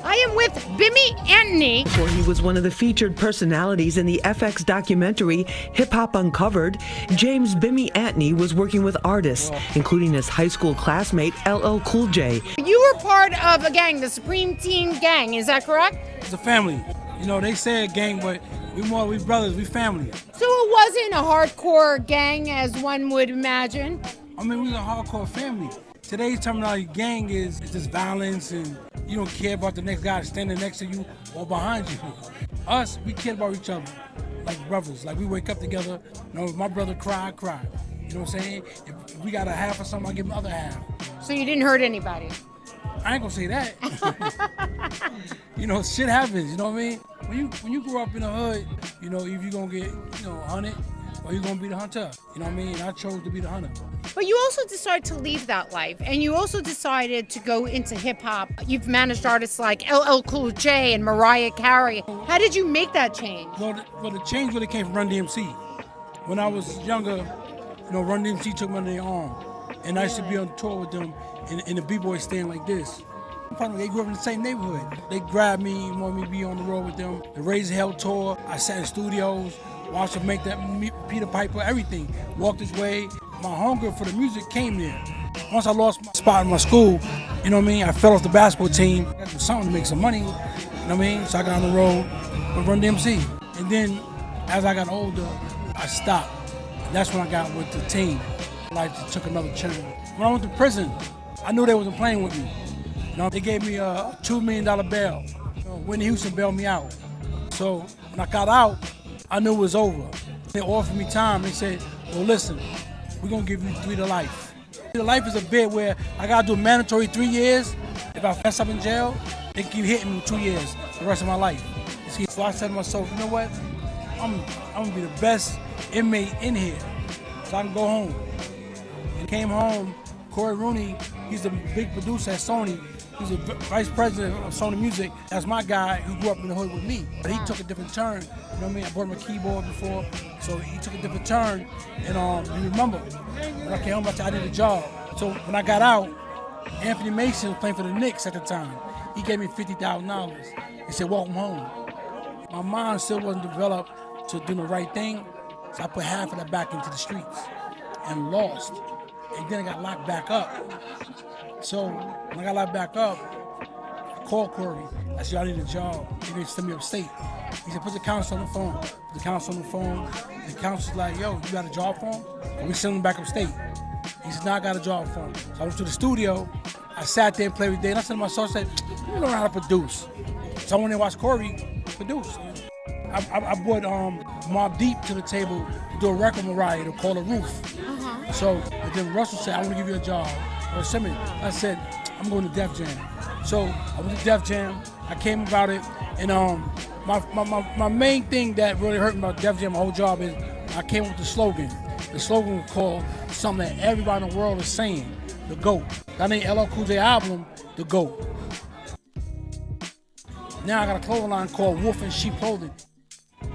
I am with Bimmy Antney. Before he was one of the featured personalities in the FX documentary Hip Hop Uncovered, James Bimmy Antney was working with artists, including his high school classmate LL Cool J. You were part of a gang, the Supreme Teen Gang, is that correct? It's a family. You know, they say a gang, but we brothers, we family. So it wasn't a hardcore gang as one would imagine? I mean, we're a hardcore family. Today's terminology, gang is just violence, and you don't care about the next guy standing next to you or behind you. Us, we care about each other like brothers. Like we wake up together. You know, if my brother cry, I cry. You know what I'm saying? If we got a half or something, I give him the other half. So you didn't hurt anybody? I ain't gonna say that. You know, shit happens. You know what I mean? When you grow up in the hood, you know, if you gonna get hunted or you gonna be the hunter. You know what I mean? I chose to be the hunter. But you also decided to leave that life, and you also decided to go into hip-hop. You've managed artists like LL Cool J and Mariah Carey. How did you make that change? Well, the change really came from Run DMC. When I was younger, you know, Run DMC took me under their arm, and I used to be on tour with them, and the B-boys stand like this. They grew up in the same neighborhood. They grabbed me and wanted me to be on the road with them. The Raise Hell tour, I sat in studios, watched them make that Peter Piper, everything. Walked this way. My hunger for the music came there. Once I lost my spot in my school, you know what I mean? I fell off the basketball team. I had something to make some money, you know what I mean? So I got on the road with Run DMC. And then as I got older, I stopped. That's when I got with the team. Life just took another turn. When I went to prison, I knew they wasn't playing with me. You know, they gave me a $2 million bail. Whitney Houston bailed me out. So when I got out, I knew it was over. They offered me time. They said, well, listen, we're gonna give you 3 to life. The life is a bit where I gotta do a mandatory 3 years. If I mess up in jail, they keep hitting me 2 years the rest of my life. So I said to myself, you know what? I'm gonna be the best inmate in here, so I can go home. And came home, Corey Rooney, he's the big producer at Sony. He's the vice president of Sony Music. That's my guy who grew up in the hood with me. But he took a different turn. You know what I mean? I bought him a keyboard before, so he took a different turn. And you remember, when I came home, I said I did a job. So when I got out, Anthony Mason was playing for the Knicks at the time. He gave me $50,000. He said, welcome home. My mind still wasn't developed to do the right thing, so I put half of that back into the streets and lost. And then I got locked back up. So when I got locked back up, I called Corey. I said, I need a job. He didn't send me upstate. He said, put the counsel on the phone. Put the counsel on the phone. The counsel's like, yo, you got a job for him? And we sent him back upstate. He said, no, I got a job for him. So I went to the studio. I sat there and played every day. And I said to myself, I said, you learn how to produce. So I went and watched Corey produce. I brought Mobb Deep to the table to do a record with Mariah to call The Roof. So and then Russell said, I want to give you a job. Or Simmons. I said, I'm going to Def Jam. So I went to Def Jam. I came about it, and my main thing that really hurt me about Def Jam, my whole job, is I came with the slogan. The slogan was called something that everybody in the world is saying, the GOAT. I named LL Cool J album, the GOAT. Now I got a clothing line called Wolf and Sheep Clothing.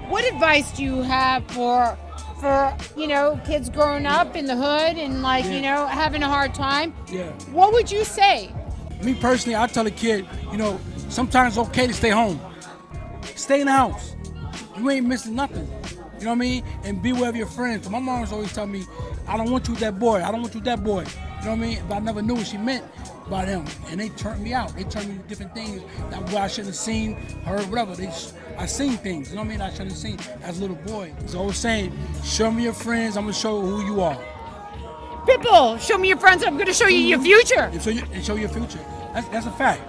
What advice do you have for kids growing up in the hood and having a hard time? Yeah. What would you say? Me personally, I tell a kid, sometimes it's okay to stay home. Stay in the house. You ain't missing nothing. You know what I mean? And be aware of your friends. My mom's always tell me, I don't want you with that boy. I don't want you with that boy. You know what I mean? But I never knew what she meant by them. And they turned me out. They turned me to different things that I shouldn't have seen, heard, whatever. I seen things, you know what I mean? I shouldn't have seen as a little boy. So I was saying, show me your friends, I'm gonna show you who you are. People, show me your friends, I'm gonna show you your future. And show your future. That's a fact.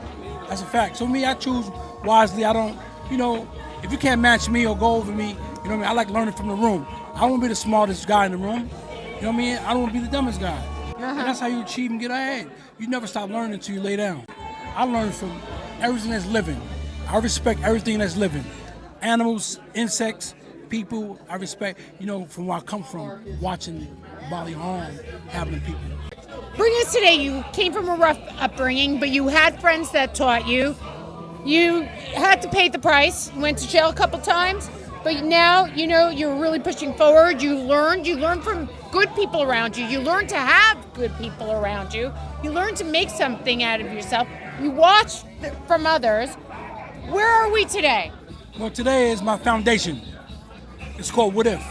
That's a fact. So me, I choose wisely. I don't, if you can't match me or go over me, you know what I mean? I like learning from the room. I don't want to be the smartest guy in the room. You know what I mean? I don't want to be the dumbest guy. And that's how you achieve and get ahead. You never stop learning until you lay down. I learn from everything that's living. I respect everything that's living. Animals, insects, people, I respect, from where I come from, watching bodily harm happening to people. Bring us today. You came from a rough upbringing, but you had friends that taught you. You had to pay the price, went to jail a couple times, but now, you're really pushing forward. You learned from good people around you. You learned to have good people around you. You learned to make something out of yourself. You watched from others, Where are we today? Well, today is my foundation. It's called What If.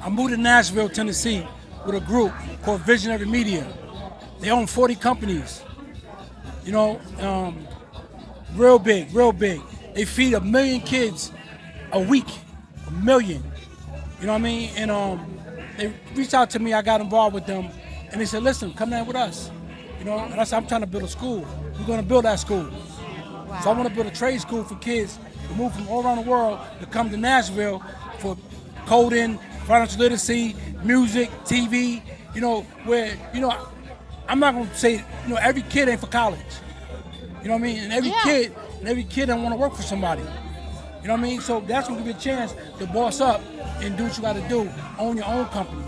I moved to Nashville, Tennessee with a group called Visionary Media. They own 40 companies. You know, real big, real big. They feed 1 million kids a week, 1 million. You know what I mean? And they reached out to me, I got involved with them, and they said, listen, come down with us. You know, and I said, I'm trying to build a school. We're gonna build that school. Wow. So I wanna build a trade school for kids to move from all around the world to come to Nashville for coding, financial literacy, music, TV, you know, where, you know, I'm not gonna say, you know, every kid ain't for college. You know what I mean? And every kid don't wanna work for somebody. You know what I mean? So that's gonna give you a chance to boss up and do what you gotta do, own your own company.